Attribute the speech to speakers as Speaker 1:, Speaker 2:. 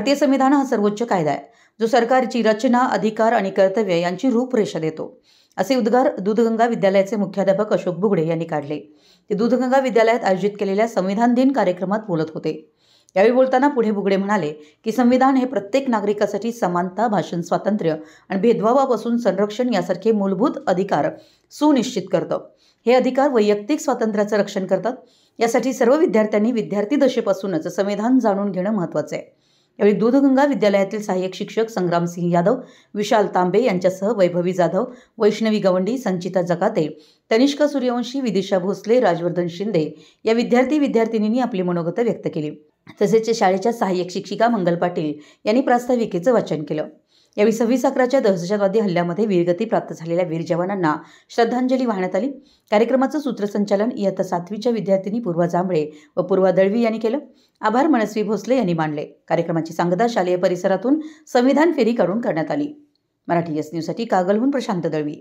Speaker 1: भारतीय संविधान हा सर्वोच्च कायदा आहे, जो सरकारची रचना, अधिकार आणि कर्तव्य यांची रूपरेषा देतो, असे उद्गार दूधगंगा विद्यालयाचे मुख्याध्यापक अशोक बुगडे यांनी काढले. ते दूधगंगा विद्यालयात आयोजित केलेल्या संविधान दिन कार्यक्रमात बोलत होते. यावेळी बोलताना पुढे बुगडे म्हणाले की संविधान हे प्रत्येक नागरिकासाठी समानता, भाषण स्वातंत्र्य आणि भेदभावापासून संरक्षण यासारखे मूलभूत अधिकार सुनिश्चित करतं. हे अधिकार वैयक्तिक स्वातंत्र्याचं रक्षण करतात. यासाठी सर्व विद्यार्थ्यांनी विद्यार्थी दशेपासूनच संविधान जाणून घेणं महत्त्वाचं आहे. यावेळी दूधगंगा विद्यालयातील सहाय्यक शिक्षक संग्रामसिंह यादव, विशाल तांबे यांच्यासह वैभवी जाधव, वैष्णवी गवंडी, संचिता जकाते, तनिष्का सूर्यवंशी, विदिशा भोसले, राजवर्धन शिंदे या विद्यार्थी-विद्यार्थिनींनी आपली मनोगत व्यक्त केली. तसेच शाळेच्या सहाय्यक शिक्षिका मंगल पाटील यांनी प्रास्ताविकेचं वाचन केलं. यावेळी 26/11च्या दहशतवादी हल्ल्यामध्ये वीरगती प्राप्त झालेल्या वीर जवानांना श्रद्धांजली वाहण्यात आली. कार्यक्रमाचं सूत्रसंचालन इयत्ता 7वीच्या विद्यार्थिनी पूर्वा जांभळे व पूर्वा दळवी यांनी केलं. आभार मनस्वी भोसले यांनी मानले. कार्यक्रमाची सांगता शालेय परिसरातून संविधान फेरी काढून करण्यात आली. मराठी एस न्यूजसाठी कागलहून प्रशांत दळवी.